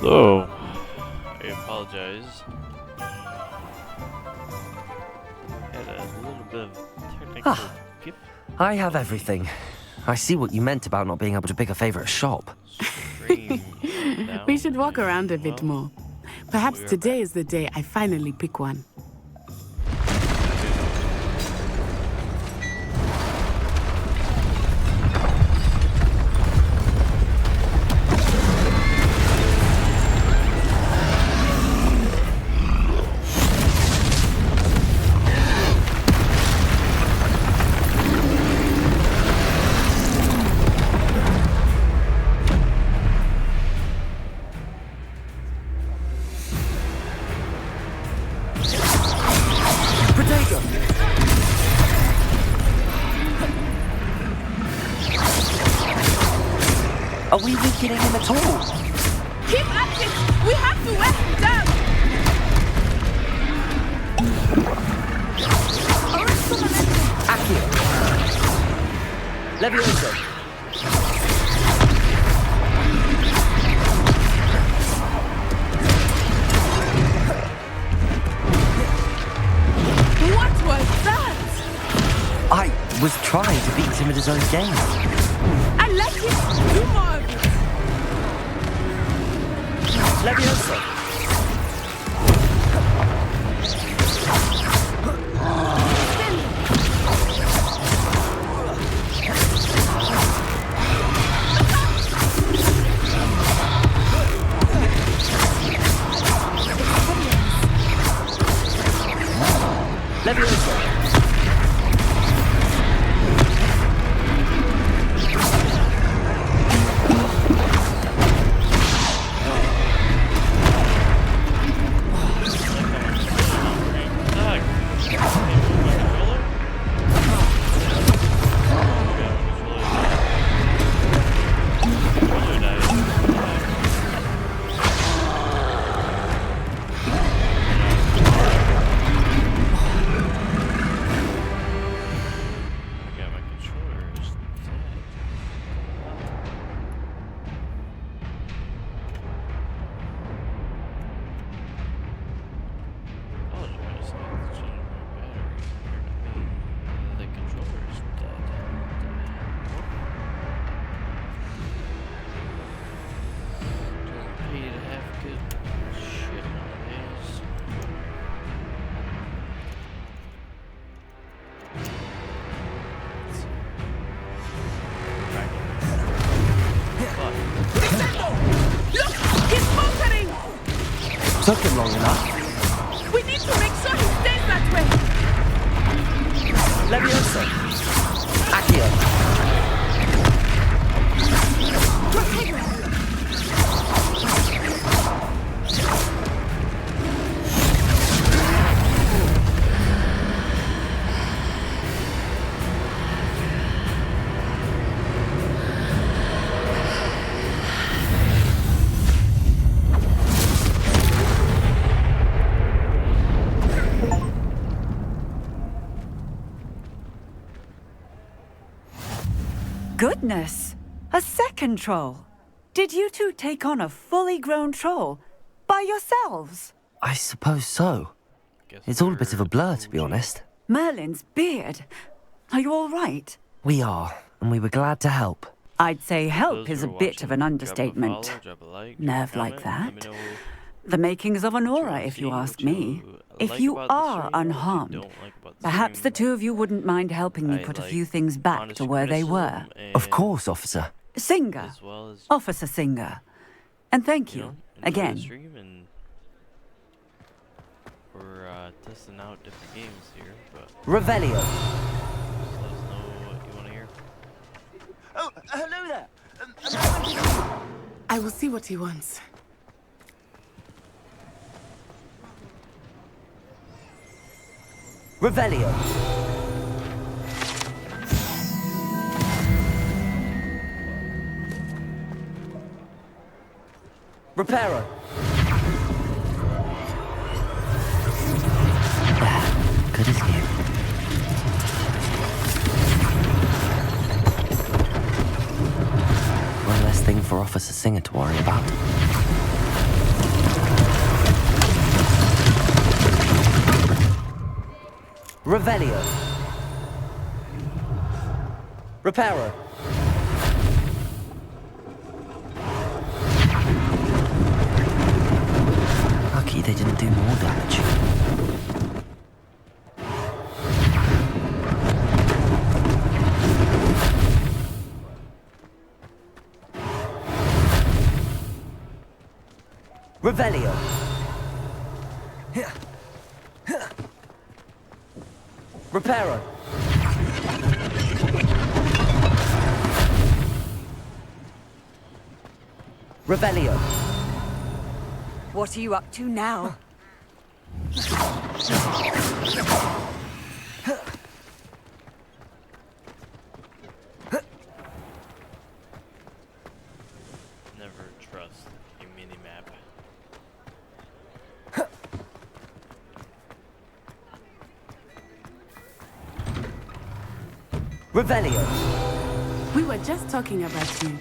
So, I apologize. Had a little bit of technical skip. I have everything. I see what you meant about not being able to pick a favorite shop. We should walk around a bit more. Perhaps today is the day I finally pick one. Are we weakening him at all? Keep at it! We have to wear him down! Accio! Levioso! What was that? I was trying to beat him at his own game. I like it! Do more of it! Levioso! Levioso! Took him long enough. We need to make sure he stays that way! Levioso! Accio! Goodness! A second troll! Did you two take on a fully grown troll by yourselves? I suppose so. It's all a bit of a blur, to be honest. Merlin's beard. Are you all right? We are, and we were glad to help. I'd say help is a bit of an understatement. Nerve like that. The makings of an aura, if you ask me. If you are unharmed, perhaps the two of you wouldn't mind helping me put a few things back to where they were. Of course, officer. Singer. Officer Singer. And thank you, again. We're testing out different games here, but Revelio. just let us know what you want to hear. Oh, hello there. I will see what he wants. Revelio. Reparo. Good as new. One less thing for Officer Singer to worry about. Revelio. Reparo. Lucky they didn't do more damage. Revelio. Reparo. Revelio. What are you up to now? Never trust a mini-map. Revelio. We were just talking about you.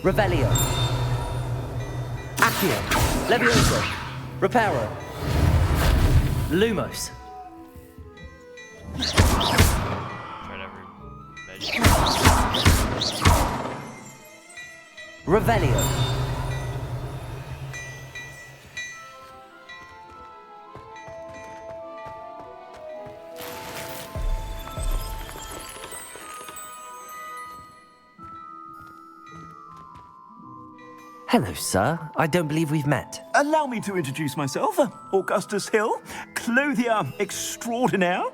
Revelio. Accio. Levioso. Reparo. Lumos. Tried every measure. Revelio. Hello, sir. I don't believe we've met. Allow me to introduce myself, Augustus Hill, clothier extraordinaire.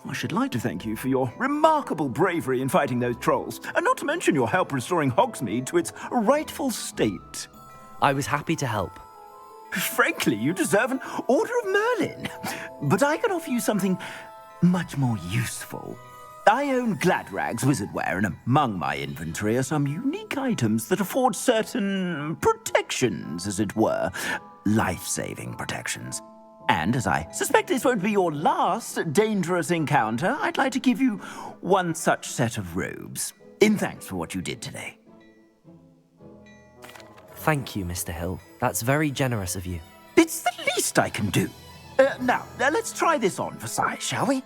I should like to thank you for your remarkable bravery in fighting those trolls, and not to mention your help restoring Hogsmeade to its rightful state. I was happy to help. Frankly, you deserve an Order of Merlin. But I can offer you something much more useful. I own Gladrag's wizardware, and among my inventory are some unique items that afford certain protections, as it were. Life-saving protections. And as I suspect this won't be your last dangerous encounter, I'd like to give you one such set of robes, in thanks for what you did today. Thank you, Mr. Hill. That's very generous of you. It's the least I can do. Now, let's try this on for size, shall we?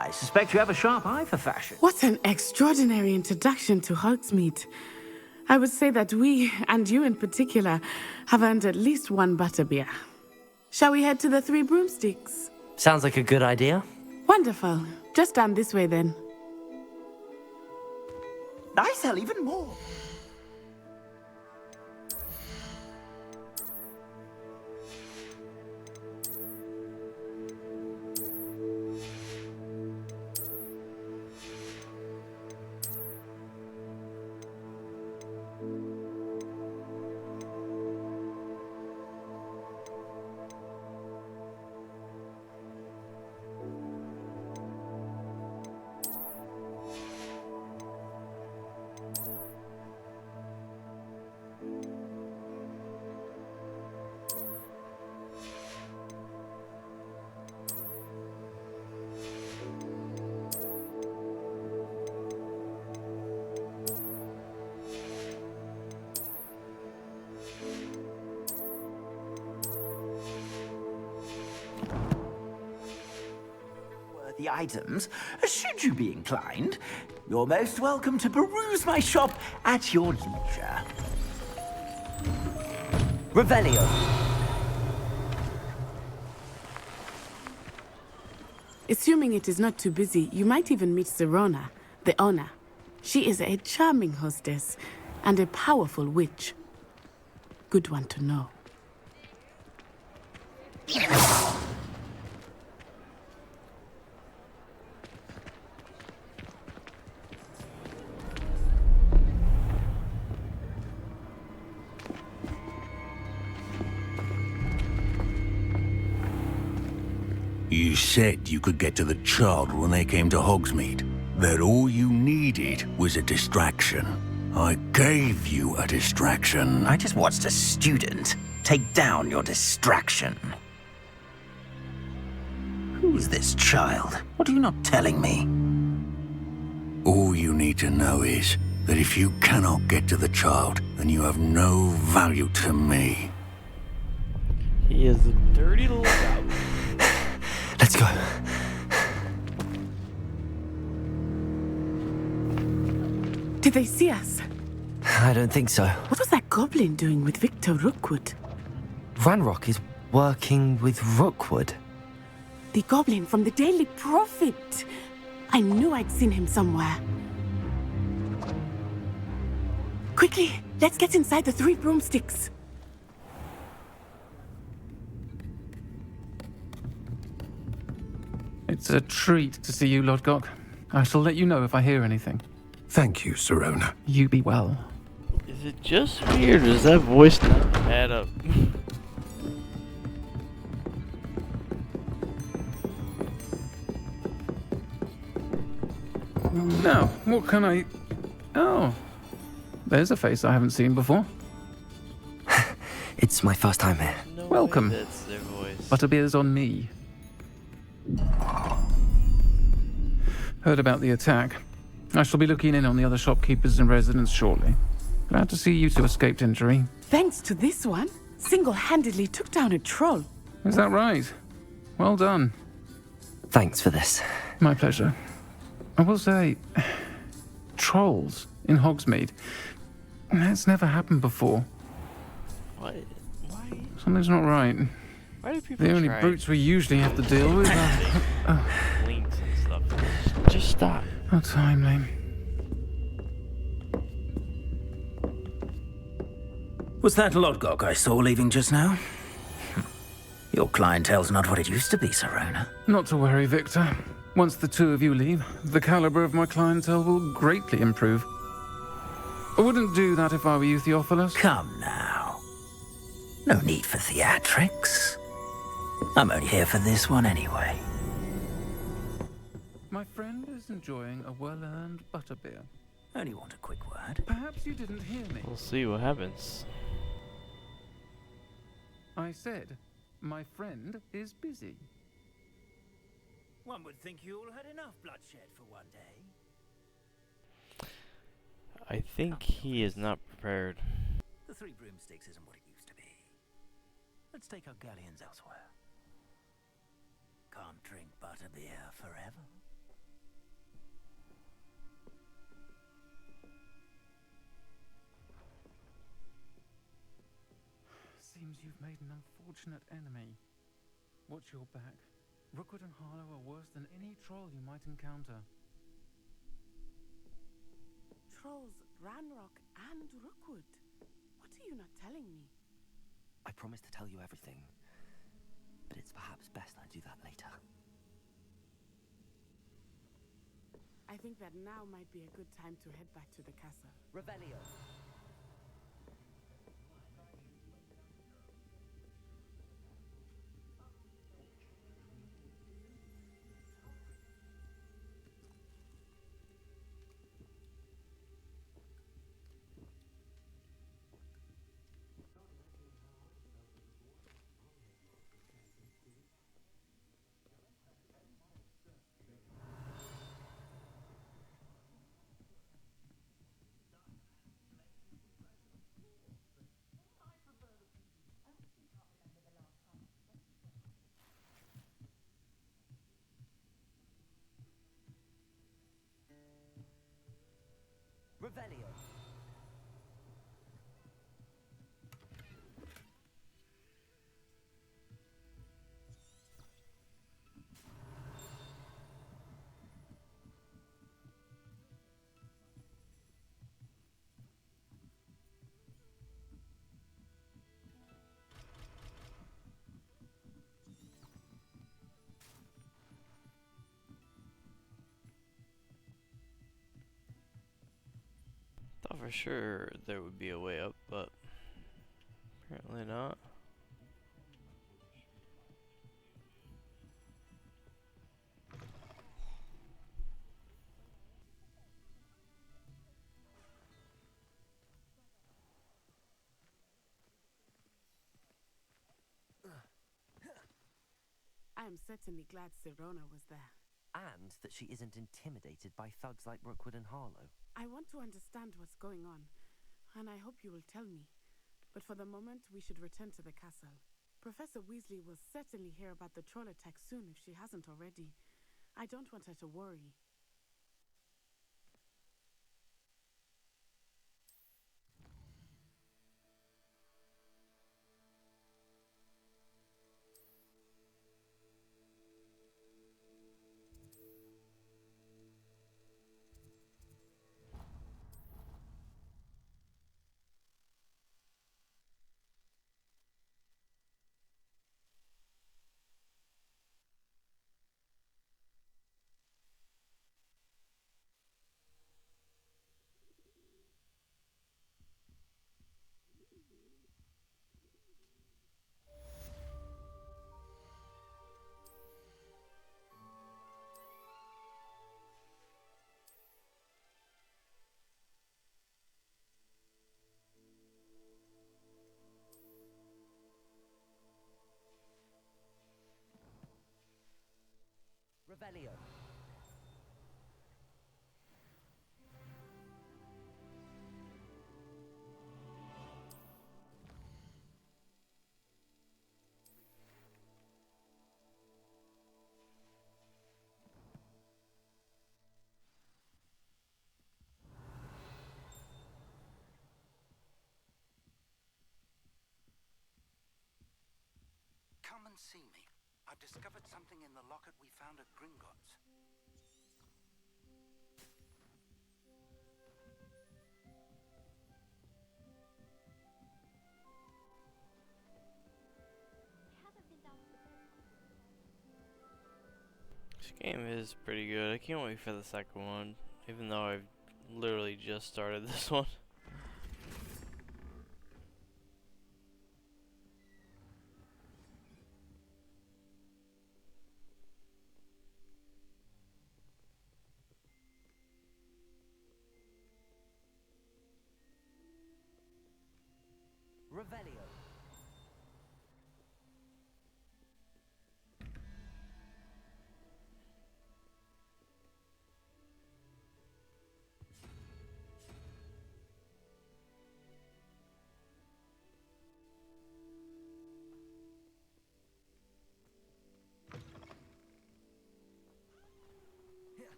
I suspect you have a sharp eye for fashion. What an extraordinary introduction to Hogsmeade. I would say that we, and you in particular, have earned at least one butterbeer. Shall we head to the Three Broomsticks? Sounds like a good idea. Wonderful. Just down this way then. I sell even more. The items, should you be inclined, you're most welcome to peruse my shop at your leisure. Revelio. Assuming it is not too busy, you might even meet Sirona, the owner. She is a charming hostess and a powerful witch. Good one to know. You said you could get to the child when they came to Hogsmeade. That all you needed was a distraction. I gave you a distraction. I just watched a student take down your distraction. Who is this child? What are you not telling me? All you need to know is that if you cannot get to the child, then you have no value to me. He is a dirty little goblin. Let's go. Did they see us? I don't think so. What was that goblin doing with Victor Rookwood? Ranrock is working with Rookwood. The goblin from the Daily Prophet. I knew I'd seen him somewhere. Quickly, let's get inside the 3 broomsticks. It's a treat to see you, Lodgok. I shall let you know if I hear anything. Thank you, Sirona. You be well. Is it just me or does that voice not add up? Now, what can I... Oh, there's a face I haven't seen before. It's my first time here. No way Welcome. that's their voice. Butterbeer's on me. Heard about the attack. I shall be looking in on the other shopkeepers and residents shortly. Glad to see you two escaped injury. Thanks to this one, single-handedly took down a troll. Is that right? Well done. Thanks for this. My pleasure. I will say, trolls in Hogsmeade. That's never happened before. Why? Something's not right. Why do people The only try brutes we usually have to deal with are... links and stuff? Just stop. How timely. Was that Lodgok I saw leaving just now? Your clientele's not what it used to be, Sirona. Not to worry, Victor. Once the two of you leave, the caliber of my clientele will greatly improve. I wouldn't do that if I were you, Theophilus. Come now. No need for theatrics. I'm only here for this one anyway. My friend is enjoying a well-earned butterbeer. Only want a quick word. Perhaps you didn't hear me. We'll see what happens. I said, my friend is busy. One would think you all had enough bloodshed for one day. I think he is not prepared. The 3 broomsticks isn't what it used to be. Let's take our galleons elsewhere. Can't drink butterbeer forever. Seems you've made an unfortunate enemy. Watch your back. Rookwood and Harlow are worse than any troll you might encounter. Trolls, Ranrock, and Rookwood. What are you not telling me? I promise to tell you everything, but it's perhaps best I do that later. I think that now might be a good time to head back to the castle. Revelio. Revelio. for sure there would be a way up, but apparently not. I am certainly glad Sirona was there. And that she isn't intimidated by thugs like Rookwood and Harlow. I want to understand what's going on, and I hope you will tell me. But for the moment, we should return to the castle. Professor Weasley will certainly hear about the troll attack soon if she hasn't already. I don't want her to worry. Revelio. Come and see me. I've discovered something in the locket we found at Gringotts. This game is pretty good. I can't wait for the second one, even though I've literally just started this one. Revelio.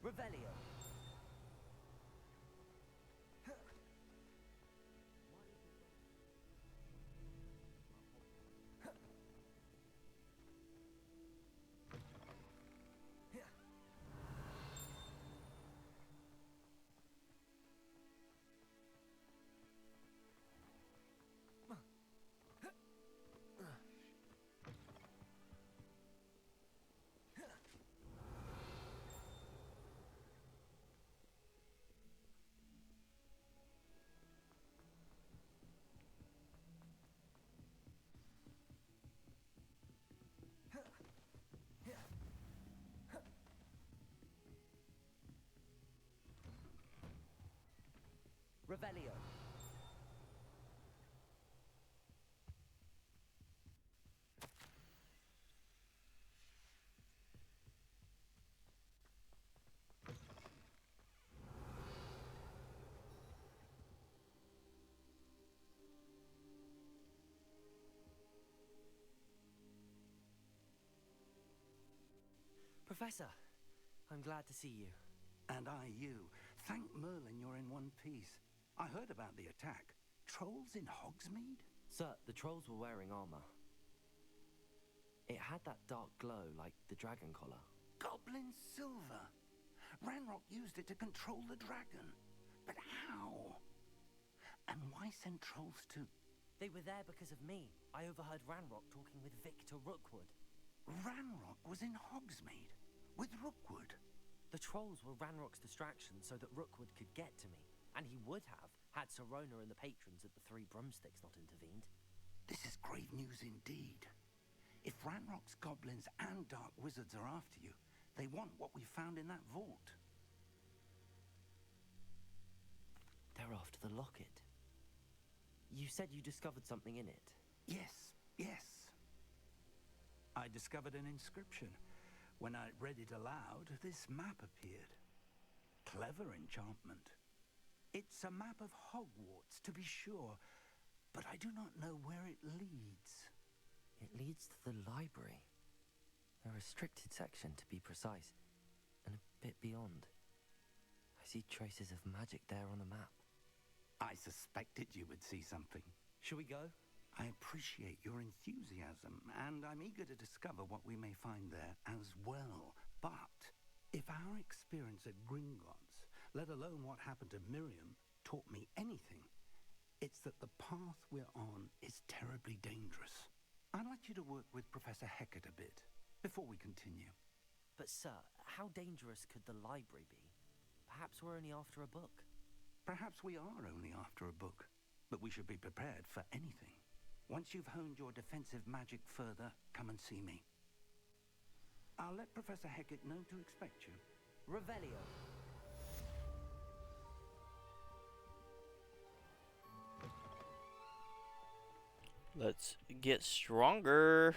Revelio. Revelio. Professor, I'm glad to see you. And I you. Thank Merlin you're in one piece. I heard about the attack. Trolls in Hogsmeade? Sir, the trolls were wearing armor. It had that dark glow like the dragon collar. Goblin silver. Ranrock used it to control the dragon. But how? And why send trolls to They were there because of me. I overheard Ranrock talking with Victor Rookwood. Ranrock was in Hogsmeade with Rookwood. The trolls were Ranrock's distraction so that Rookwood could get to me, and he would have had Sirona and the patrons at the Three Broomsticks not intervened. This is grave news indeed. If Ranrock's goblins and dark wizards are after you, they want what we found in that vault. They're after the locket. You said you discovered something in it. Yes. I discovered an inscription. When I read it aloud, this map appeared. Clever enchantment. It's a map of Hogwarts, to be sure, but I do not know where it leads. It leads to the library. A restricted section, to be precise, and a bit beyond. I see traces of magic there on the map. I suspected you would see something. Shall we go? I appreciate your enthusiasm, and I'm eager to discover what we may find there as well. But if our experience at Gringotts, let alone what happened to Miriam, taught me anything, it's that the path we're on is terribly dangerous. I'd like you to work with Professor Hecat a bit before we continue. But sir, how dangerous could the library be? Perhaps we're only after a book. Perhaps we are only after a book, but we should be prepared for anything. Once you've honed your defensive magic further, come and see me. I'll let Professor Hecat know to expect you. Revelio. Let's get stronger.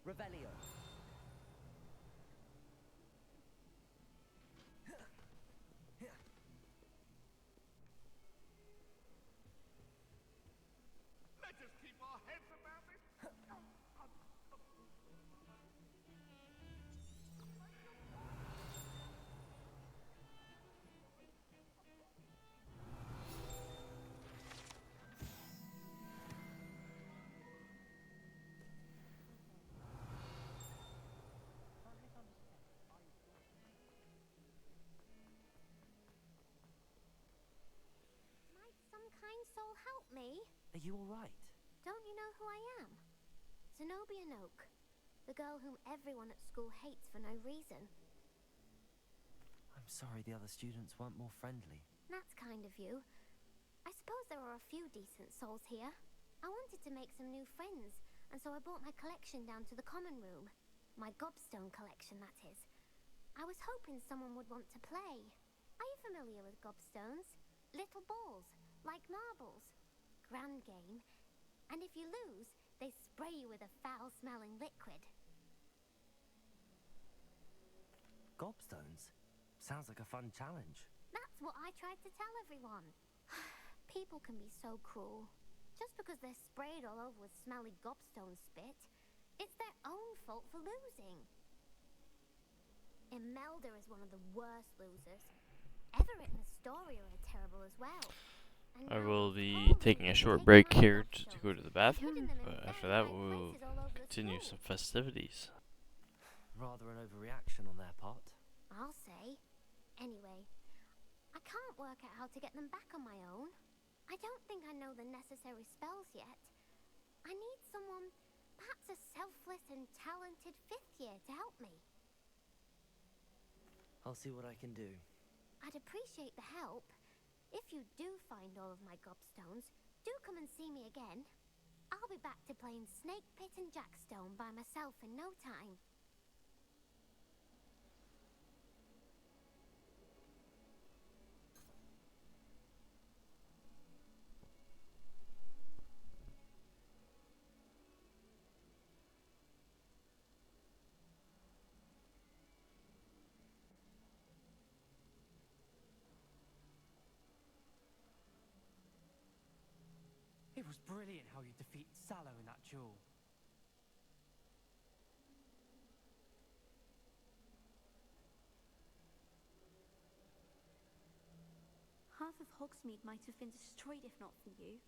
Revelio. Let's just keep our heads about this. Might some kind soul help me? Are you all right? Don't you know who I am? Zenobia Noak, the girl whom everyone at school hates for no reason. I'm sorry the other students weren't more friendly. That's kind of you. I suppose there are a few decent souls here. I wanted to make some new friends, and so I brought my collection down to the common room. My gobstone collection, that is. I was hoping someone would want to play. Are you familiar with gobstones? Little balls, like marbles. Grand game. And if you lose, they spray you with a foul-smelling liquid. Gobstones? Sounds like a fun challenge. That's what I tried to tell everyone. People can be so cruel. Just because they're sprayed all over with smelly gobstone spit, it's their own fault for losing. Imelda is one of the worst losers. Everett and Astoria are terrible as well. And I now will they've be totally taking a short taken break my here to gobstones, go to the bathroom, hidden them in but after very that high we'll places all over the continue school. some festivities. Rather an overreaction on their part. I'll say. Anyway, I can't work out how to get them back on my own. I don't think I know the necessary spells yet. I need someone, perhaps a selfless and talented 5th year to help me. I'll see what I can do. I'd appreciate the help. If you do find all of my gobstones, do come and see me again. I'll be back to playing Snake Pit and Jackstone by myself in no time. It was brilliant how you defeat Sallow in that duel. Half of Hogsmeade might have been destroyed if not for you.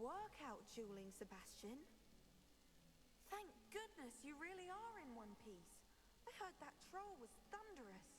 work out dueling, Sebastian. Thank goodness you really are in one piece. I heard that troll was thunderous.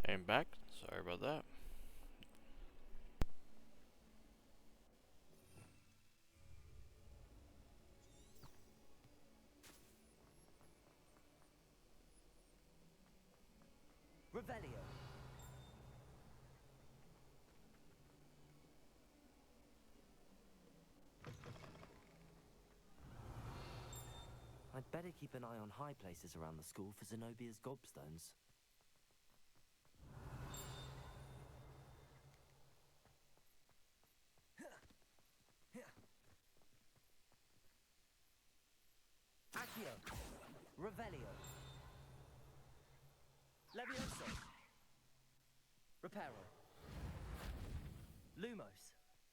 I'm back. Sorry about that. Revelio. I'd better keep an eye on high places around the school for Zenobia's gobstones. Accio. Revelio. Levioso. Reparo. Lumos.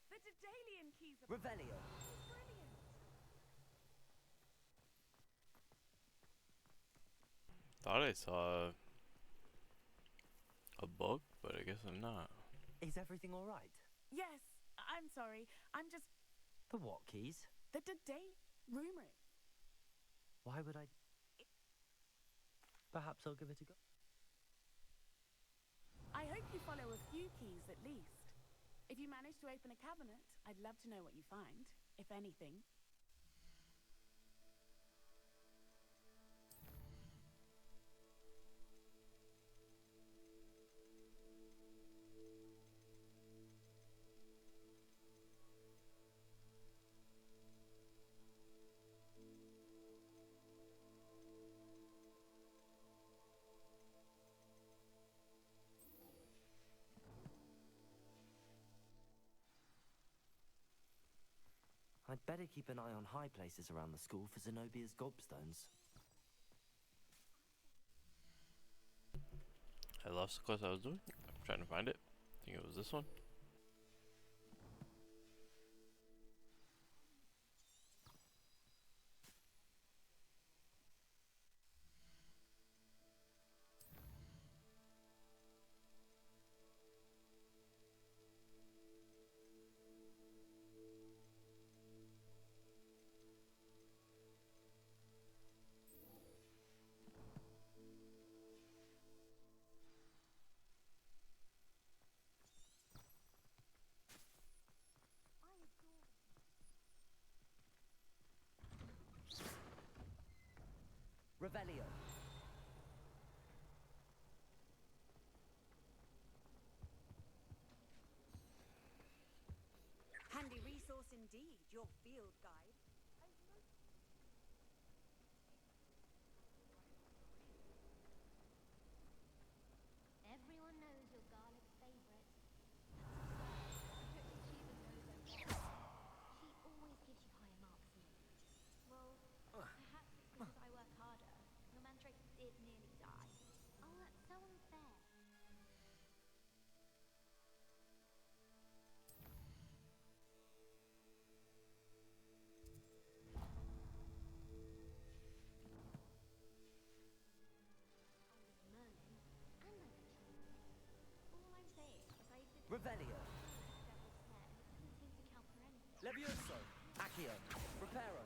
The Daedalian keys are Revelio. brilliant. Thought I saw a bug, but I guess I'm not. Is everything all right? Yes, I'm sorry. I'm just The what keys? the Daedalian rumor. Why would I? Perhaps I'll give it a go. I hope you follow a few keys at least. If you manage to open a cabinet, I'd love to know what you find, if anything. I'd better keep an eye on high places around the school for Zenobia's gobstones. I lost the quest I was doing. I'm trying to find it. I think it was this one. Revelio. Handy resource indeed, your field guide. Everyone knows your garlic favorite. She always gives you higher marks than me. Well, perhaps it's because I work harder. Your mandrake did nearly die. Oh, that's so unfair. Merlin, and I bet you. All I'm saying is I did Revelio. devil's snare, and it doesn't seem to count for anything. Levioso. Accio. Reparo.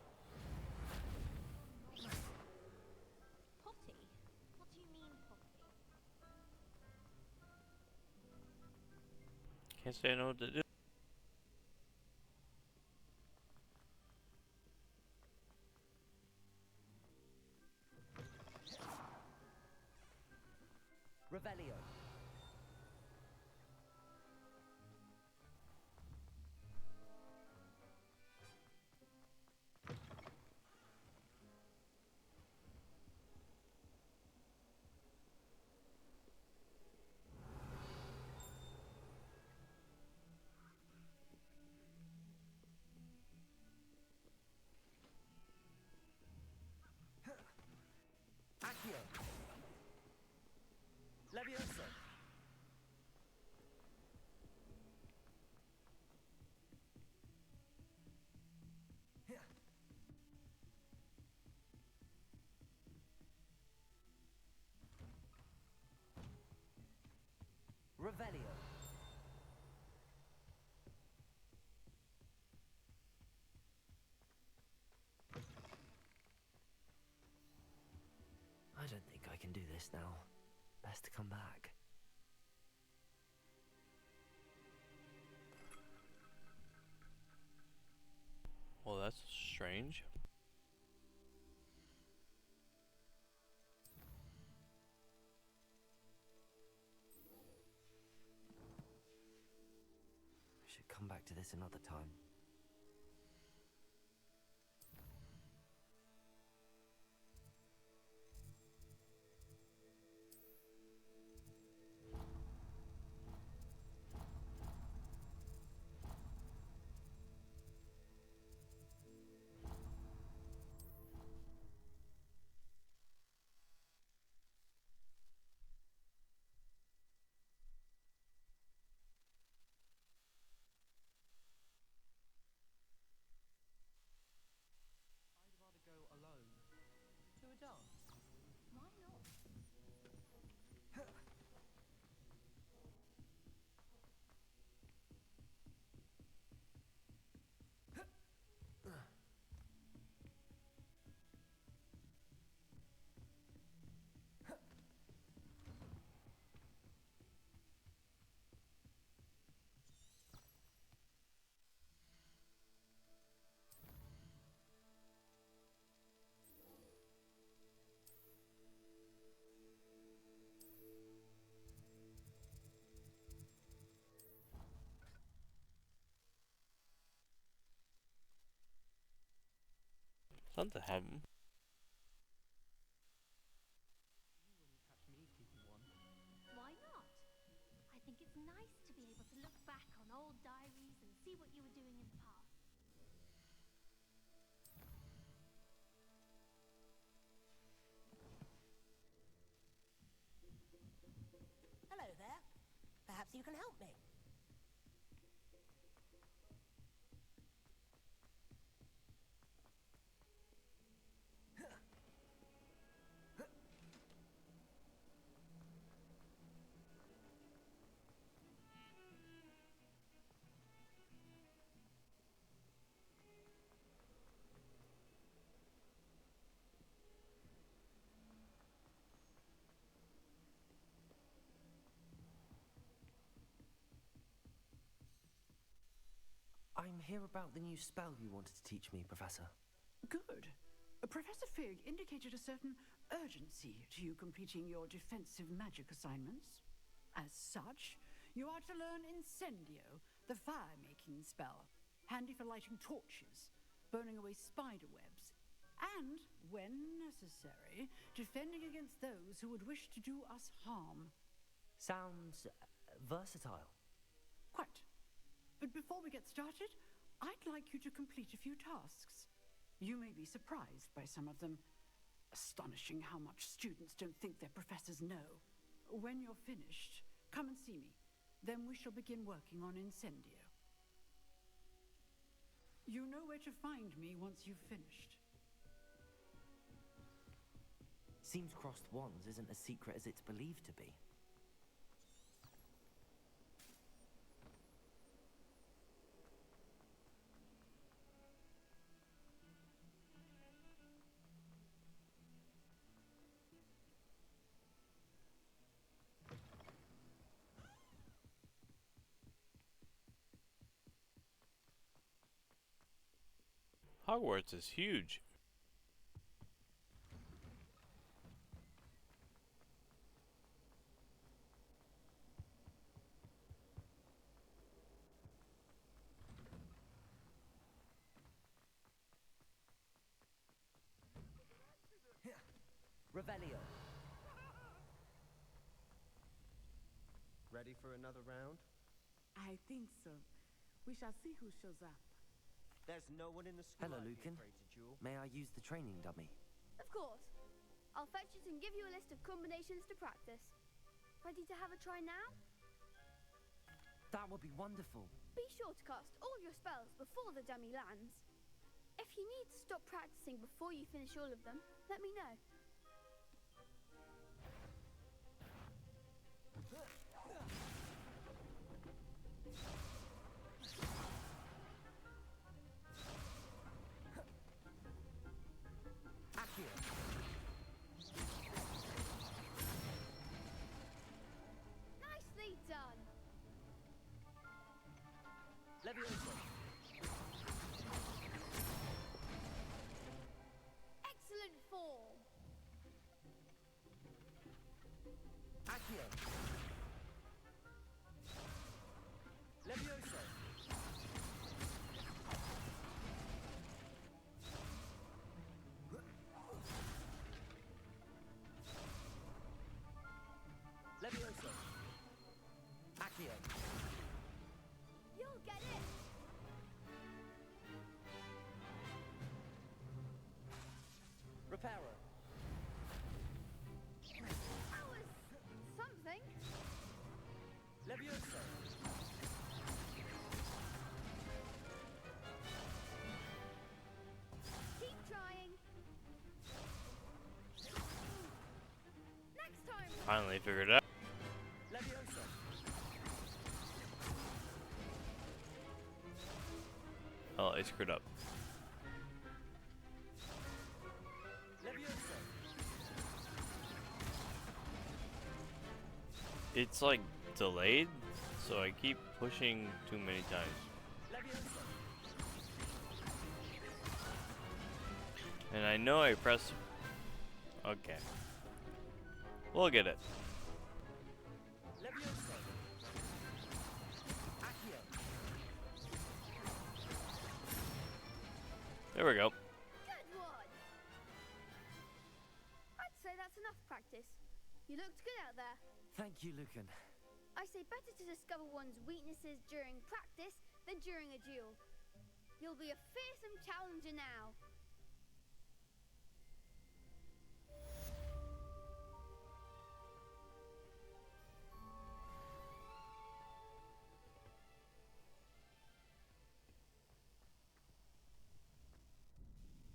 Potty? What do you mean, potty? Can't say I know what to do. Revelio. Accio. Levioso. Revelio. I don't think I can do this now. Best to come back. Well, that's strange. I should come back to this another time. I'd rather go alone. To a dance. Why not? Something happened. You wouldn't catch me keeping one. Why not? I think it's nice to be able to look back on old diaries and see what you were doing in the past. Hello there. Perhaps you can help me. I'm here about the new spell you wanted to teach me, Professor. Good. Professor Fig indicated a certain urgency to you completing your defensive magic assignments. As such, you are to learn Incendio, the fire-making spell, handy for lighting torches, burning away spider webs, and, when necessary, defending against those who would wish to do us harm. Sounds versatile. Quite. But before we get started, I'd like you to complete a few tasks. You may be surprised by some of them. Astonishing how much students don't think their professors know. When you're finished, come and see me. Then we shall begin working on Incendio. You know where to find me once you've finished. Seems crossed wands isn't as secret as it's believed to be. Hogwarts is huge. Revelio. Ready for another round? I think so. We shall see who shows up. There's no one in the school. Hello, I'd be Lucan. afraid to duel. May I use the training dummy? Of course. I'll fetch it and give you a list of combinations to practice. Ready to have a try now? That would be wonderful. Be sure to cast all your spells before the dummy lands. If you need to stop practicing before you finish all of them, let me know. Nicely done. Levioso. Excellent form. Accio. Levioso. Levioso. Accio. You'll get it. Reparo. That was something. Levioso. Keep trying. Next time. Finally figured it out. Levioso. Oh, I screwed up. Levioso. It's like delayed, so I keep pushing too many times. Levioso. And I know I press. Okay. We'll get it. Levioso. Accio. There we go. Good one. I'd say that's enough practice. You looked good out there. Thank you, Lucan. I say better to discover one's weaknesses during practice than during a duel. You'll be a fearsome challenger now.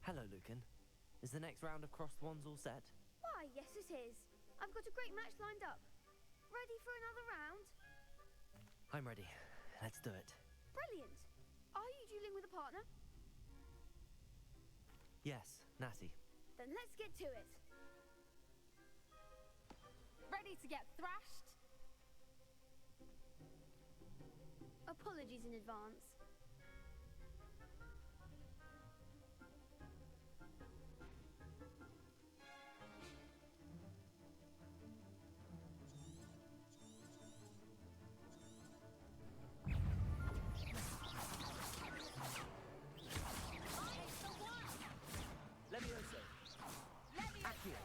Hello, Lucan. Is the next round of crossed wands all set? Why, yes it is. I've got a great match lined up. Ready for another round? I'm ready. Let's do it. Brilliant. Are you dueling with a partner? Yes, Natty. Then let's get to it. Ready to get thrashed? Apologies in advance. Levioso. Accio.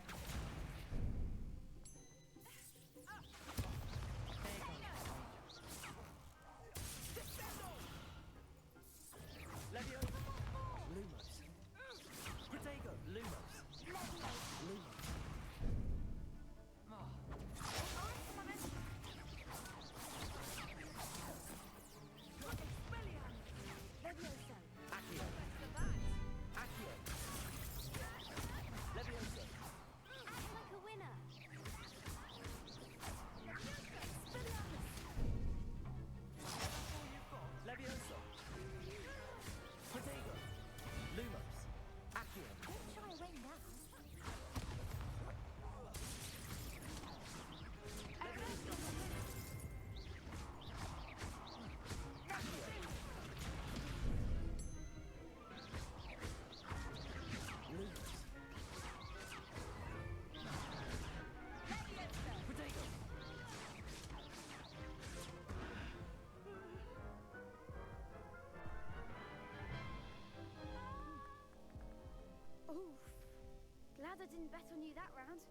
Arthur didn't bet on you that round.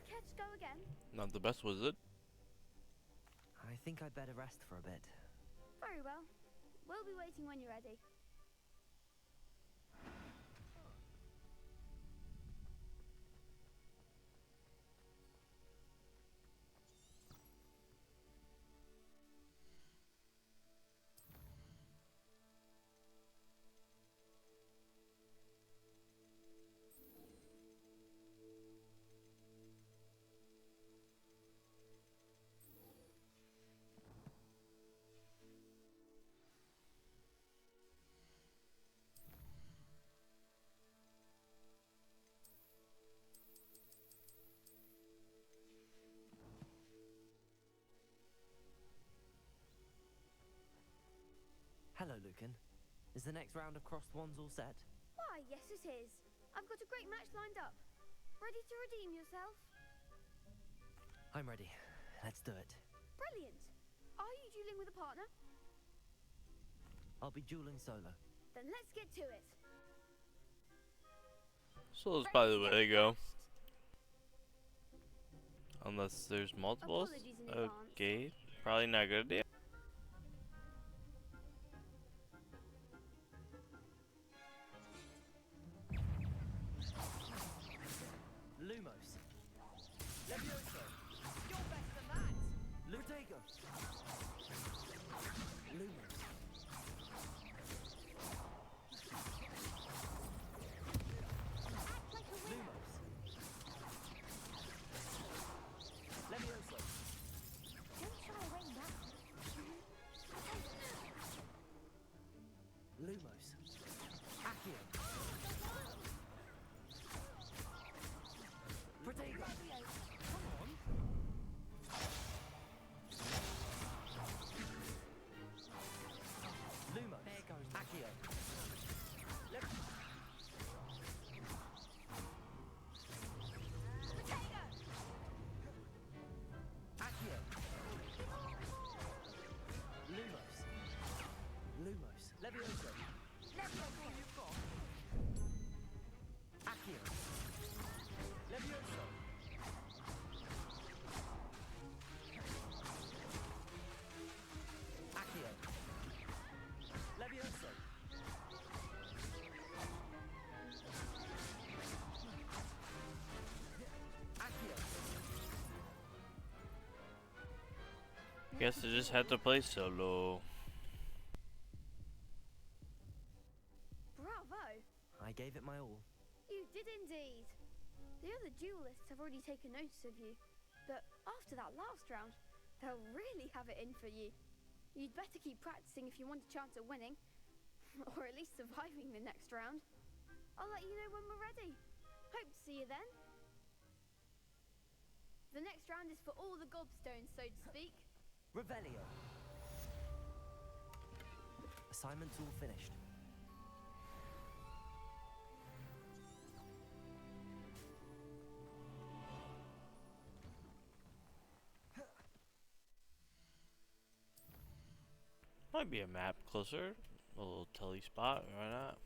Care to go again? Not the best, was it? I think I'd better rest for a bit. Very well. We'll be waiting when you're ready. Hello, Lucan. Is the next round of crossed wands all set? Why, yes it is. I've got a great match lined up. Ready to redeem yourself? I'm ready. Let's do it. Brilliant. Are you dueling with a partner? I'll be dueling solo. Then let's get to it. Solo's probably the way to go. Unless there's multiples. Okay. Probably not a good idea. Lumos. Levioso. You're better than that. Lutego. Lumos. Lumos. Levioso. Don't shy away now. Lumos. Accio. Protego. Come on. Lumos. There goes Accio. Accio. Lumos. Lumos. Levioso. Levioso. You've got. Accio. Levioso. Accio. Levioso. Accio. Guess I just had to play solo. Bravo. I gave it my all. You did indeed. The other duelists have already taken notice of you, but after that last round, they'll really have it in for you. You'd better keep practicing if you want a chance at winning, or at least surviving the next round. I'll let you know when we're ready. Hope to see you then. The next round is for all the gobstones, so to speak. Revelio. Assignment's all finished. Might be a map closer. A little telly spot, why not?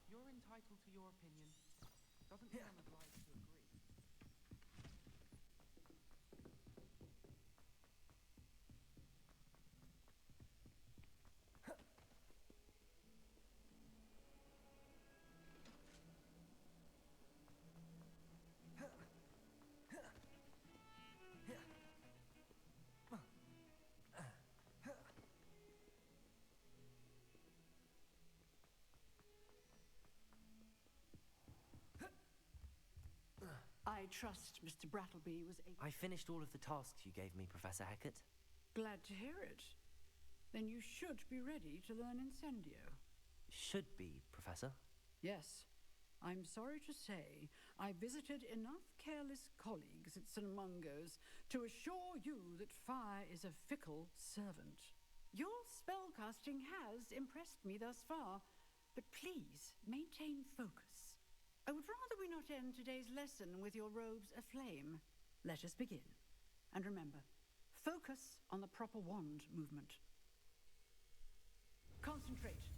You're entitled to your opinion. Doesn't mean I'm obliged to agree. I trust Mr. Brattleby was able... I finished all of the tasks you gave me, Professor Hackett. Glad to hear it. Then you should be ready to learn Incendio. Should be, Professor. Yes. I'm sorry to say I visited enough careless colleagues at St. Mungo's to assure you that fire is a fickle servant. Your spellcasting has impressed me thus far, But please, maintain focus. I would rather we not end today's lesson with your robes aflame. Let us begin. And remember, focus on the proper wand movement. Concentrate,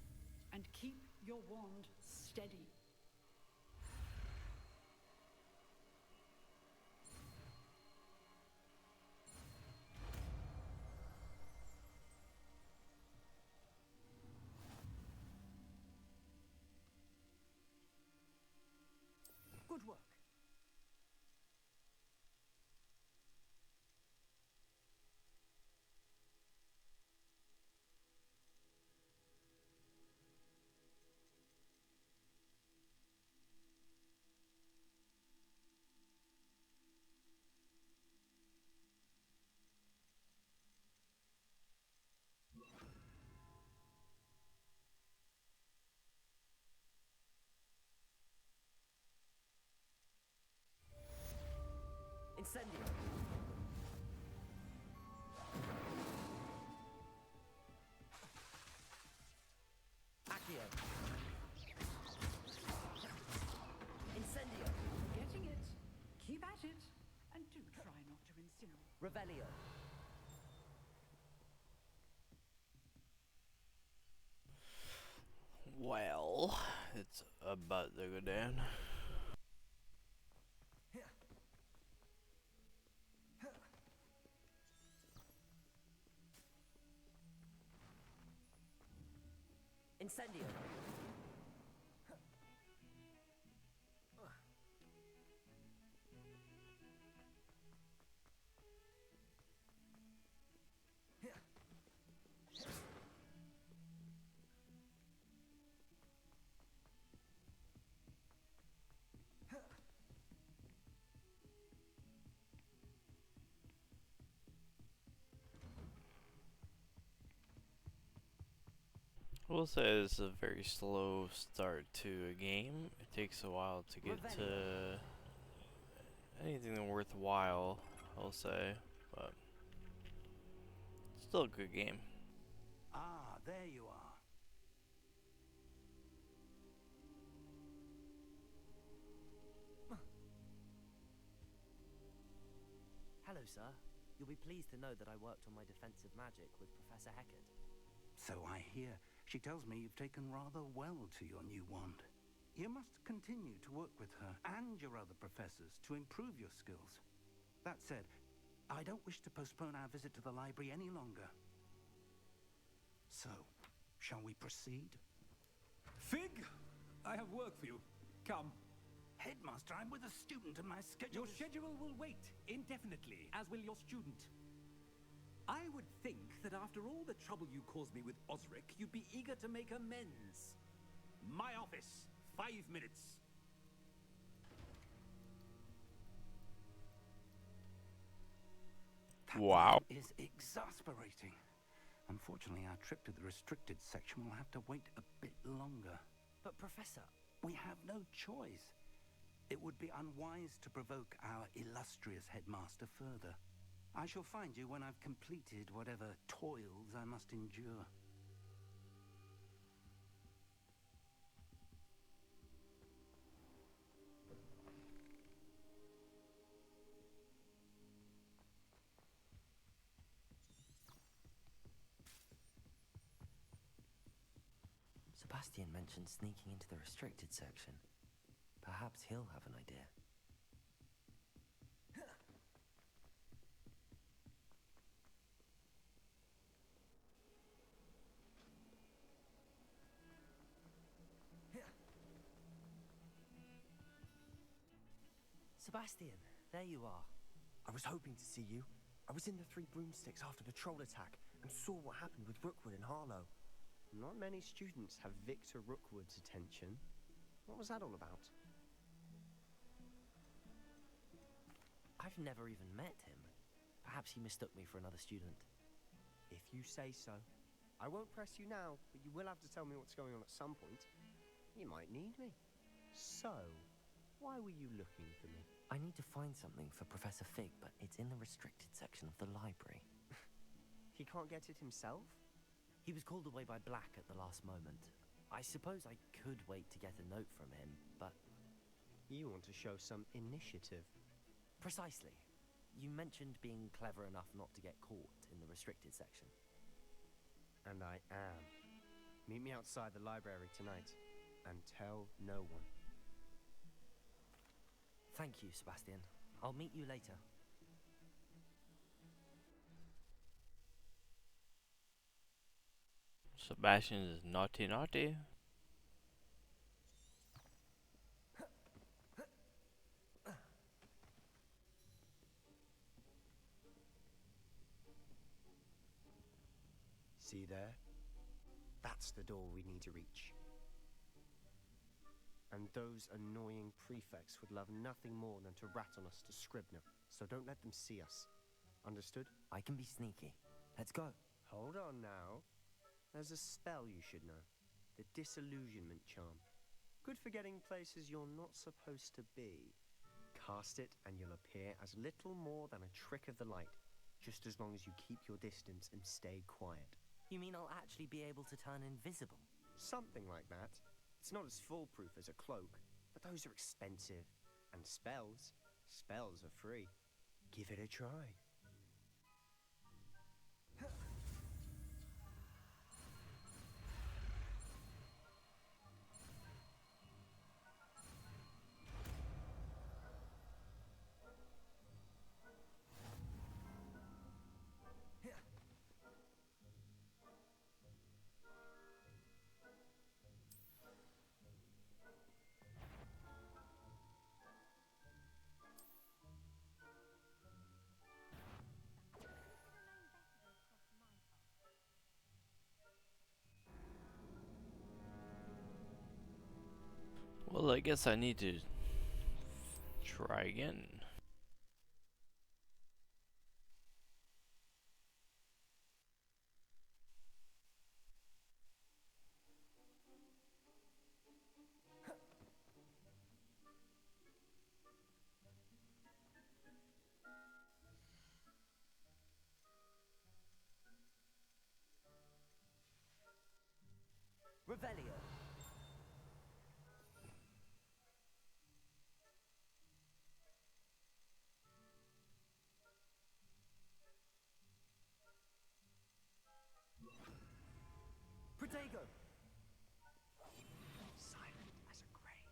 and keep your wand steady. Good work. Incendio. Accio. Incendio. Getting it. Keep at it. And do try not to incinerate. Revelio. Well, it's about to go down. Incendio. I will say this is a very slow start to a game. It takes a while to get to anything worthwhile, I'll say, but still a good game. Ah, there you are. Hello, sir. You'll be pleased to know that I worked on my defensive magic with Professor Heckard. So I hear. She tells me you've taken rather well to your new wand. You must continue to work with her and your other professors to improve your skills. That said, I don't wish to postpone our visit to the library any longer. So, shall we proceed? Fig, I have work for you. Come. Headmaster, I'm with a student and my schedule Your schedule will wait indefinitely, as will your student. I would think that after all the trouble you caused me with Osric, you'd be eager to make amends. My office, 5 minutes. Wow. That is exasperating. Unfortunately, our trip to the restricted section will have to wait a bit longer. But, Professor... We have no choice. It would be unwise to provoke our illustrious headmaster further. I shall find you when I've completed whatever toils I must endure. Sebastian mentioned sneaking into the restricted section. Perhaps he'll have an idea. Sebastian, there you are. I was hoping to see you. I was in the Three Broomsticks after the troll attack and saw what happened with Rookwood and Harlow. Not many students have Victor Rookwood's attention. What was that all about? I've never even met him. Perhaps he mistook me for another student. If you say so. I won't press you now, but you will have to tell me what's going on at some point. You might need me. So, why were you looking for me? I need to find something for Professor Fig, but it's in the restricted section of the library. He can't get it himself? He was called away by Black at the last moment. I suppose I could wait to get a note from him, but... You want to show some initiative. Precisely. You mentioned being clever enough not to get caught in the restricted section. And I am. Meet me outside the library tonight, and tell no one. Thank you, Sebastian. I'll meet you later. Sebastian is naughty naughty. See there? That's the door we need to reach. And those annoying prefects would love nothing more than to rat on us to Scribner, so don't let them see us. Understood? I can be sneaky. Let's go. Hold on now. There's a spell you should know. The Disillusionment Charm. Good for getting places you're not supposed to be. Cast it and you'll appear as little more than a trick of the light, just as long as you keep your distance and stay quiet. You mean I'll actually be able to turn invisible? Something like that. It's not as foolproof as a cloak, but those are expensive. And spells are free. Give it a try. Well, I guess I need to try again. Revelio. Protego. Silent as a grave.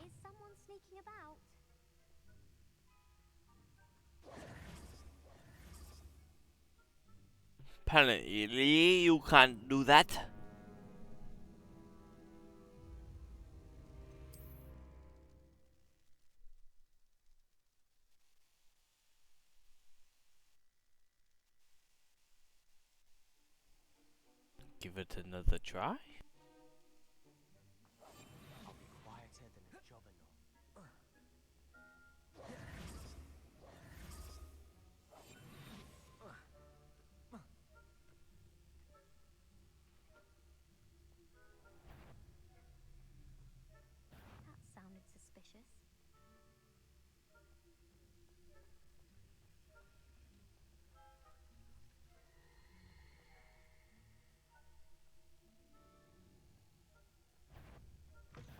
Is someone sneaking about? Apparently, you can't do that. Give it another try. I'll be quieter than a jobberknoll. That sounded suspicious.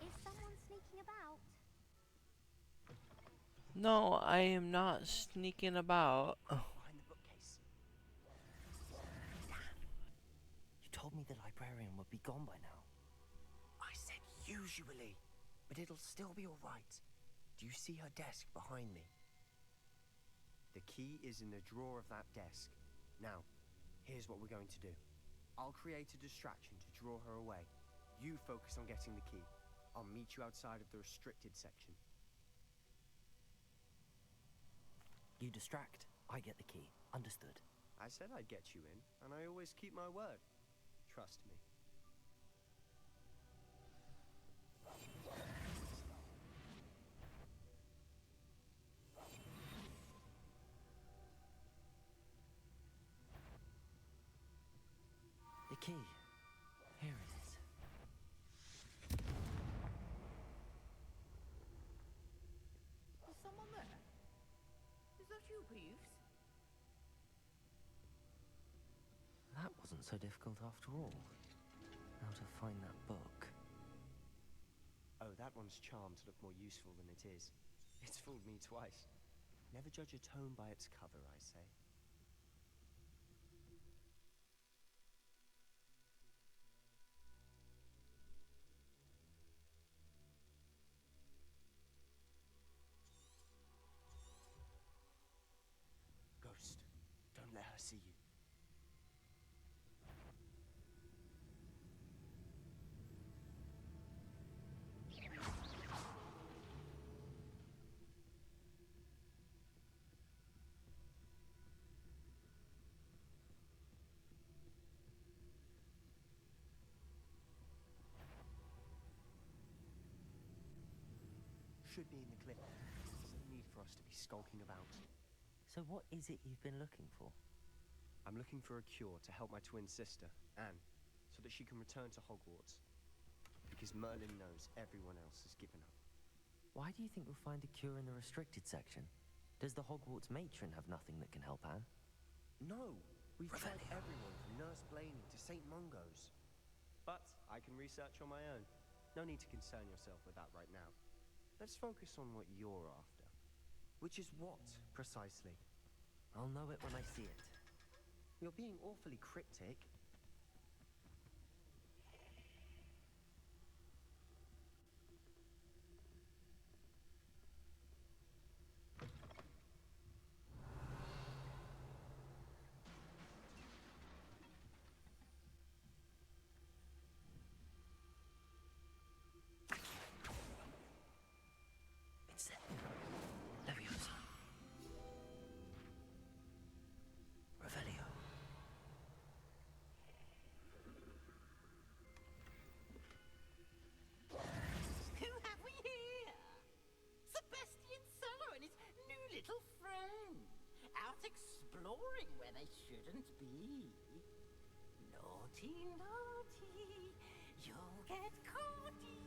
Is someone sneaking about? No, I am not sneaking about. Behind the bookcase. You told me the librarian would be gone by now. I said usually, but it'll still be all right. Do you see her desk behind me? The key is in the drawer of that desk. Now, here's what we're going to do. I'll create a distraction to draw her away. You focus on getting the key. I'll meet you outside of the restricted section. You distract, I get the key. Understood. I said I'd get you in, and I always keep my word. Trust me. The key. Here it is. Is someone there? Is that you, Peeves? wasn't so difficult after all. How to find that book? Oh, that one's charmed to look more useful than it is. It's fooled me twice. Never judge a tome by its cover, I say. Ghost, don't let her see you. Should be in the clip. There's no need for us to be skulking about. So what is it you've been looking for? I'm looking for a cure to help my twin sister, Anne, so that she can return to Hogwarts. Because Merlin knows everyone else has given up. Why do you think we'll find a cure in the restricted section? Does the Hogwarts matron have nothing that can help Anne? No! We've tried everyone from Nurse Blaney to St. Mungo's. But I can research on my own. No need to concern yourself with that right now. Let's focus on what you're after. Which is what, precisely? I'll know it when I see it. You're being awfully cryptic. Little friend, out exploring where they shouldn't be. Naughty, naughty, you'll get caughty.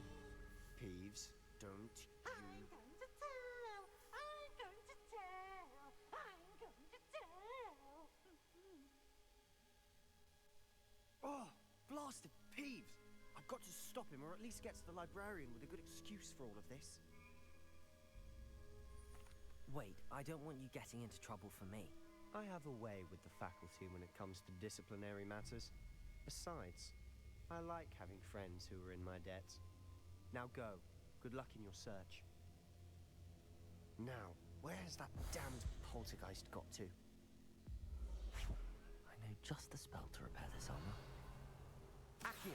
Peeves, don't you... I'm going to tell, I'm going to tell, I'm going to tell. Oh, blasted Peeves! I've got to stop him, or at least get to the librarian with a good excuse for all of this. Wait, I don't want you getting into trouble for me. I have a way with the faculty when it comes to disciplinary matters. Besides, I like having friends who are in my debt. Now go. Good luck in your search. Now, where's that damned poltergeist got to? I know just the spell to repair this armor. Accio!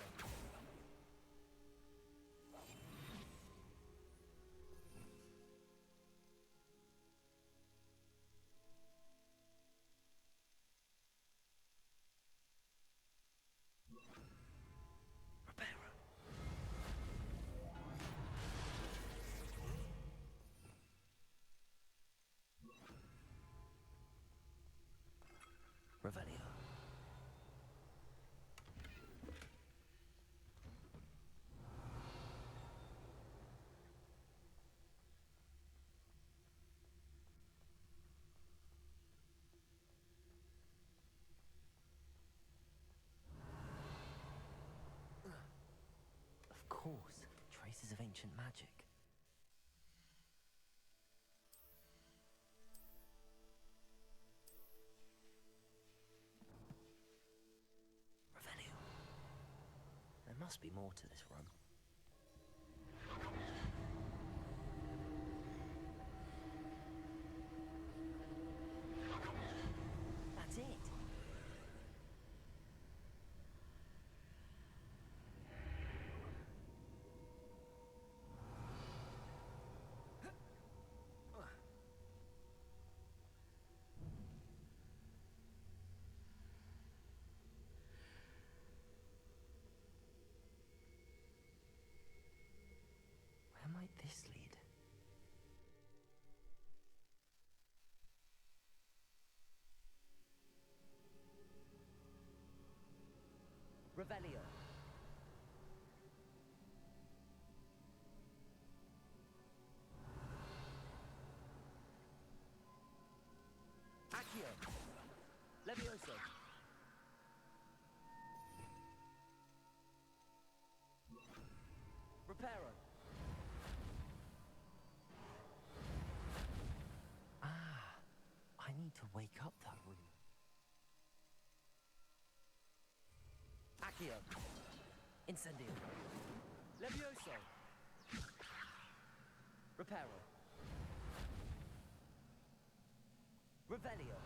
Revelio. Of course, traces of ancient magic. Revelio. There must be more to this run. That's it. Where might this lead? Revelio. Accio. Levioso. Accio. Incendio. Levioso. Reparo. Revelio.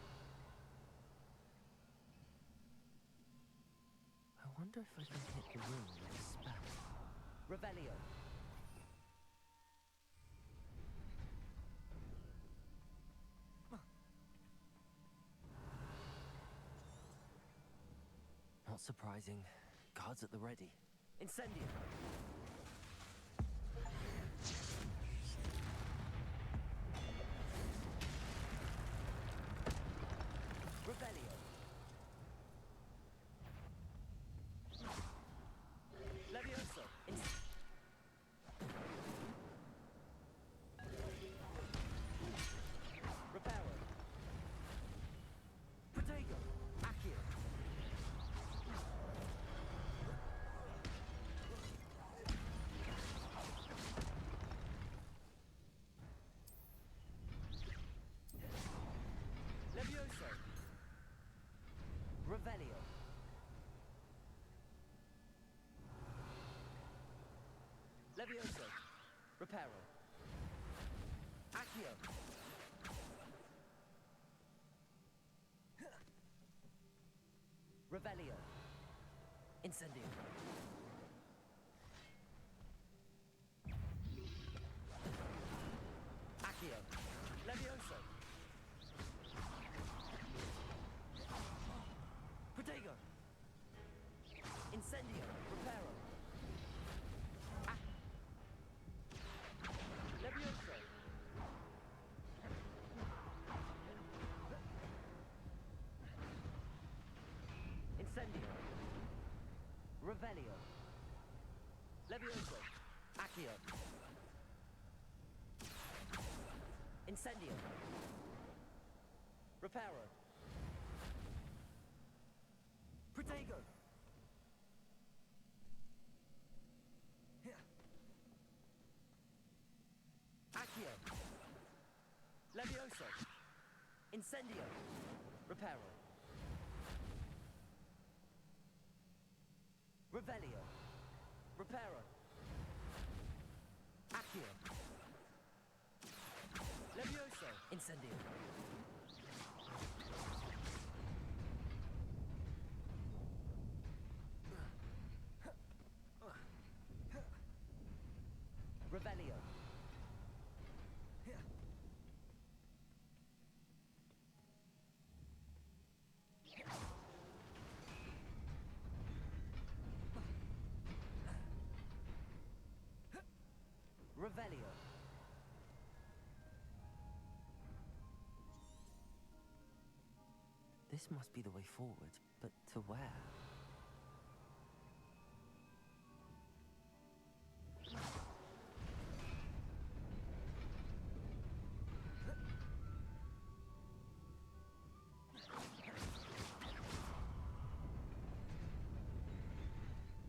I wonder if I can hit the room with a spell. Revelio. Not surprising. Guards at the ready. Incendio. Revelio. Levioso. Reparo. Protego. Accio. Levioso. Revelio. Levioso. Reparo. Accio. Revelio. Incendio. Accio. Levioso. Protego. Incendio. Reparo. Levioso. Incendio. Revelio. Levioso. Accio. Incendio. Reparo. Protego. Accio. Levioso. Incendio. Reparo. Revelio. Reparo. Accio. Levioso. Incendio. Revelio. Revelio. This must be the way forward, but to where?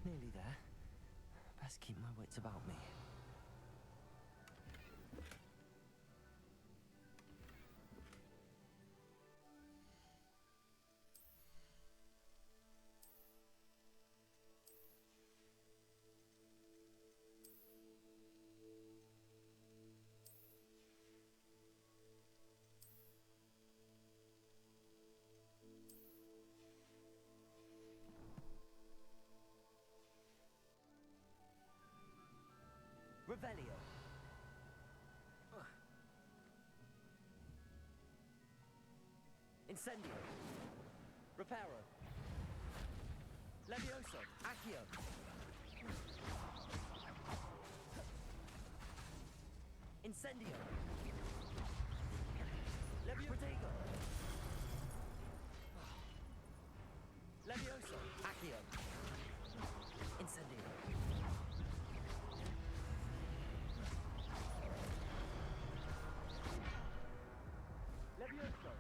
Nearly there. Best keep my wits about me. Revelio. Incendio. Reparo. Levioso. Accio. Incendio. Levioso. Protego. Levioso. Accio. Incendio. Levioso.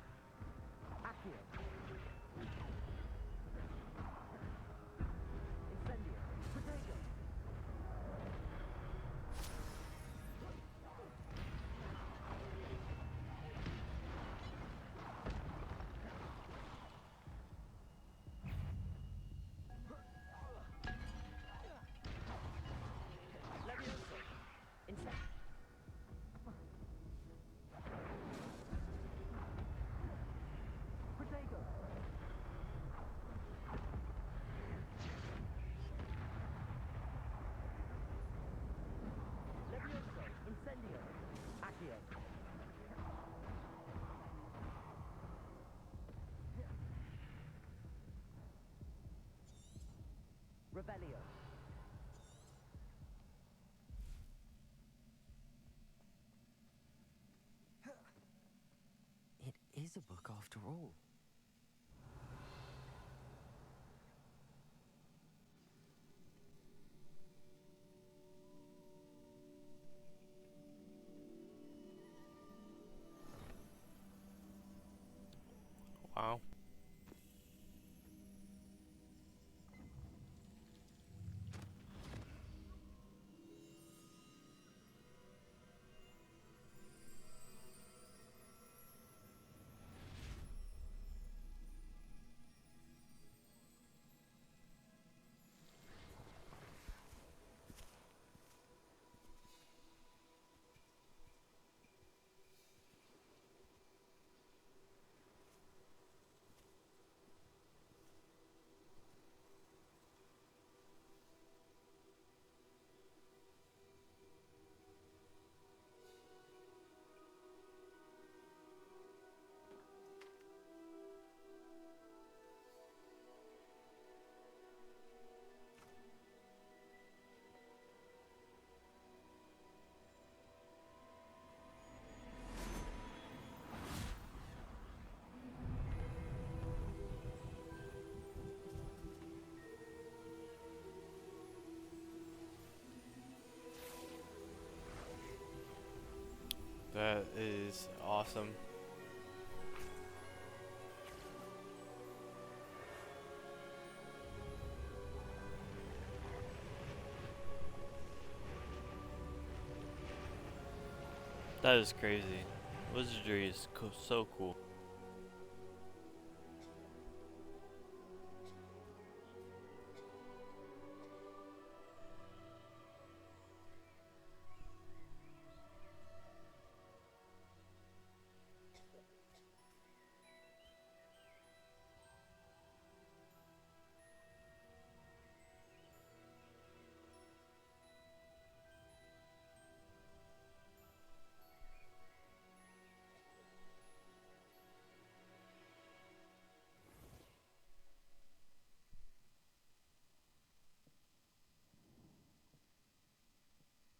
Accio. Incendio. Protego. Revelio. It is a book after all. Wow. That is awesome. That is crazy. Wizardry is so cool.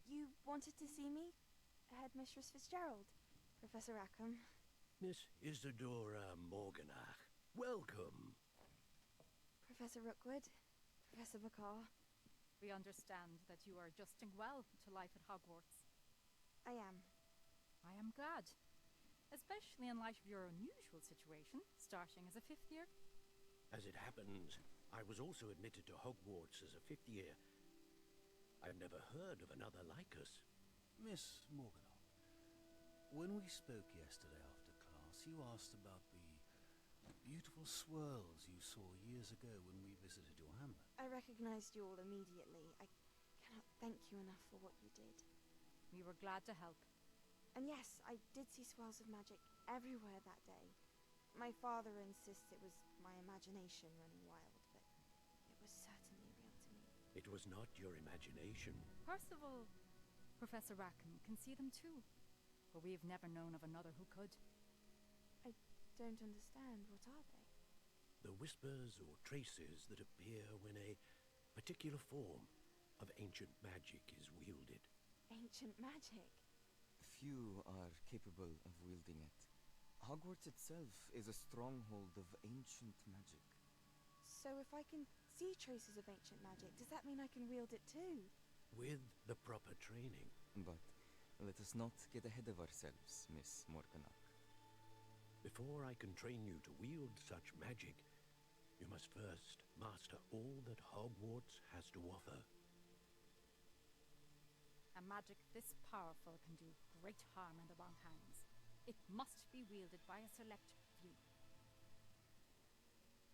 You wanted to see me? Headmistress Fitzgerald, Professor Rackham. Miss Isadora Morganach, welcome. Professor Rookwood, Professor Bakar. We understand that you are adjusting well to life at Hogwarts. I am. I am glad, especially in light of your unusual situation, starting as a 5th year. As it happens, I was also admitted to Hogwarts as a 5th year. I've never heard of another like us. Miss Morganach, when we spoke yesterday after class, you asked about the beautiful swirls you saw years ago when we visited your hamlet. I recognized you all immediately. I cannot thank you enough for what you did. We were glad to help. And yes, I did see swirls of magic everywhere that day. My father insists it was my imagination running wild, but it was certainly real to me. It was not your imagination. Percival, Professor Rackham can see them too, but we have never known of another who could. I don't understand. What are they? The whispers or traces that appear when a particular form of ancient magic is wielded. Ancient magic? Few are capable of wielding it. Hogwarts itself is a stronghold of ancient magic. So if I can see traces of ancient magic, does that mean I can wield it too? With the proper training. But let us not get ahead of ourselves, Miss Morganach. Before I can train you to wield such magic, you must first master all that Hogwarts has to offer. A magic this powerful can do great harm in the wrong hands. It must be wielded by a select few.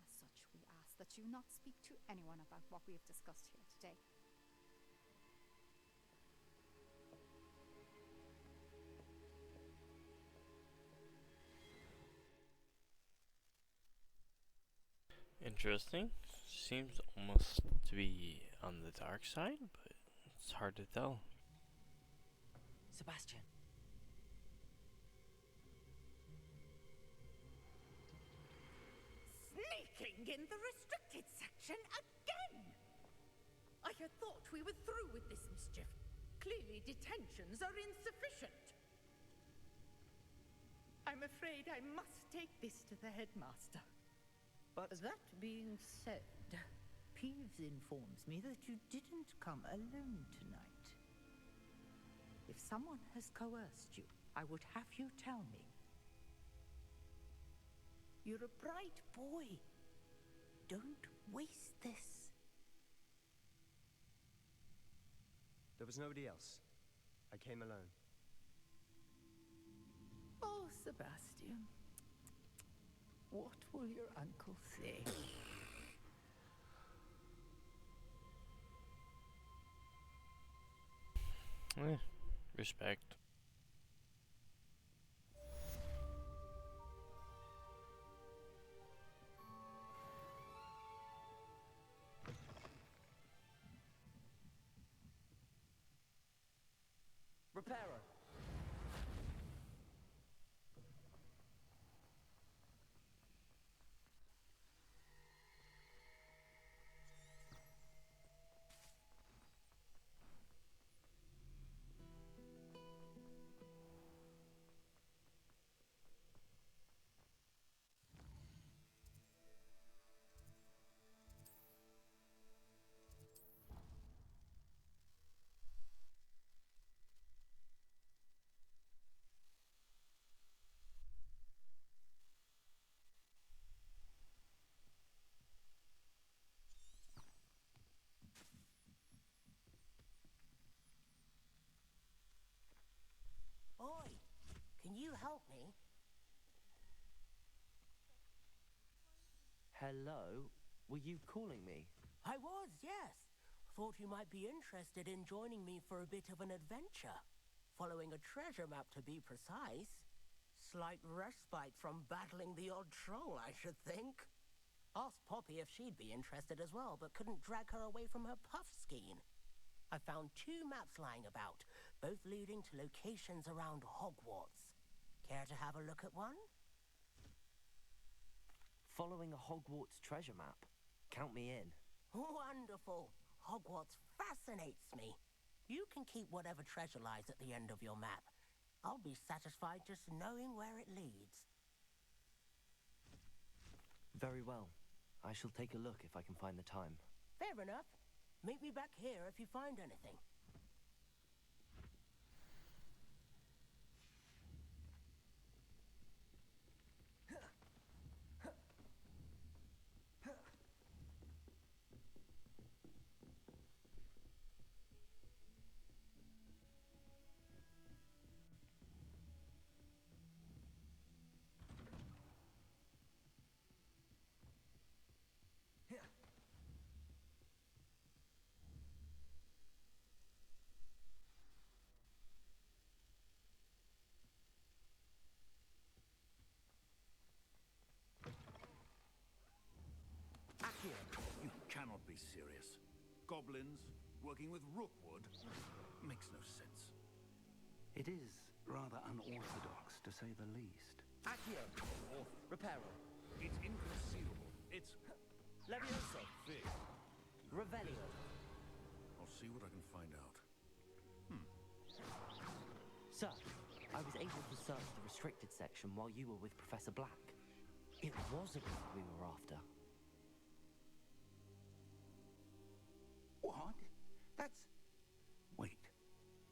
As such, we ask that you not speak to anyone about what we have discussed here today. Interesting. Seems almost to be on the dark side, but it's hard to tell. Sebastian. Sneaking in the restricted section again! thought we were through with this mischief. Clearly, detentions are insufficient. I'm afraid I must take this to the headmaster. But that being said, Peeves informs me that you didn't come alone tonight. If someone has coerced you, I would have you tell me. You're a bright boy. Don't waste this. There was nobody else. I came alone. Oh, Sebastian. What will your uncle say? Respect. Reparo. Oi, can you help me? Hello? Were you calling me? I was, yes. Thought you might be interested in joining me for a bit of an adventure. Following a treasure map, to be precise. Slight respite from battling the odd troll, I should think. Asked Poppy if she'd be interested as well, but couldn't drag her away from her puff skein. I found 2 maps lying about, both leading to locations around Hogwarts. Care to have a look at one? Following a Hogwarts treasure map? Count me in. Wonderful. Hogwarts fascinates me. You can keep whatever treasure lies at the end of your map. I'll be satisfied just knowing where it leads. Very well. I shall take a look if I can find the time. Fair enough. Meet me back here if you find anything. You cannot be serious. Goblins working with Rookwood makes no sense. It is rather unorthodox, to say the least. Accio. Reparo. It's inconceivable. It's... Levioso. Fig. Revelio. I'll see what I can find out. Sir, I was able to search the restricted section while you were with Professor Black. It was a book we were after. What? That's... Wait.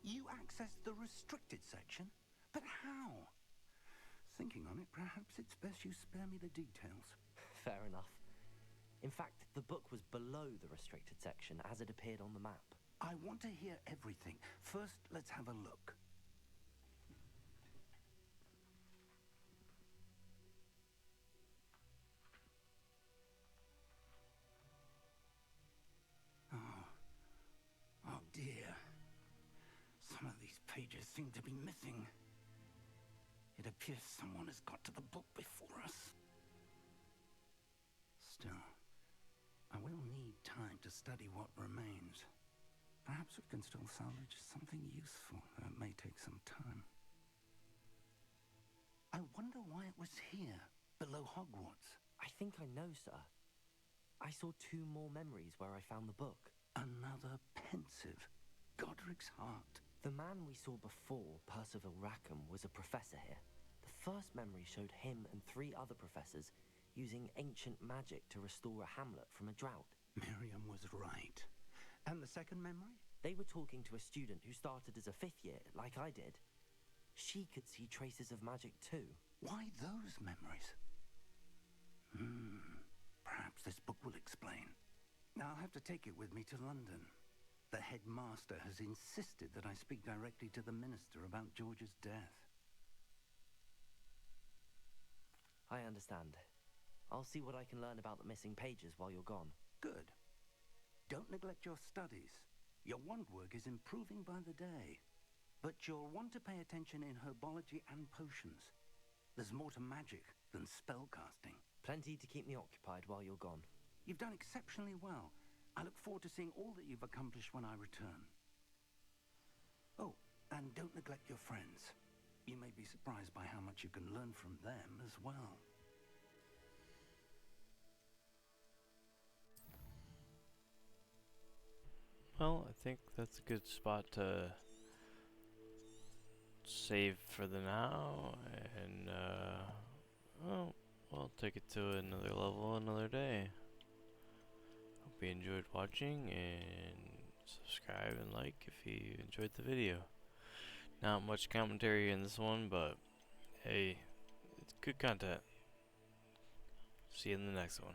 You accessed the restricted section? But how? Thinking on it, perhaps it's best you spare me the details. Fair enough. In fact, the book was below the restricted section as it appeared on the map. I want to hear everything. First, let's have a look. Oh dear. Some of these pages seem to be missing. It appears someone has got to the book before us. Still, I will need time to study what remains. Perhaps we can still salvage something useful, though it may take some time. I wonder why it was here, below Hogwarts. I think I know, sir. I saw 2 more memories where I found the book. Another pensive. expensive. Godric's heart. The man we saw before, Percival Rackham, was a professor here. The first memory showed him and 3 other professors using ancient magic to restore a hamlet from a drought. Miriam was right. And the second memory? They were talking to a student who started as a 5th year, like I did. She could see traces of magic too. Why those memories? Perhaps this book will explain. Now I'll have to take it with me to London. The headmaster has insisted that I speak directly to the minister about George's death. I understand. I'll see what I can learn about the missing pages while you're gone. Good. Don't neglect your studies. Your wand work is improving by the day. But you'll want to pay attention in herbology and potions. There's more to magic than spellcasting. Plenty to keep me occupied while you're gone. You've done exceptionally well. I look forward to seeing all that you've accomplished when I return. Oh, and don't neglect your friends. You may be surprised by how much you can learn from them as well. Well, I think that's a good spot to save for the now, and well, we'll take it to another level another day. Hope you enjoyed watching, and subscribe and like if you enjoyed the video. Not much commentary in this one, but hey, it's good content. See you in the next one.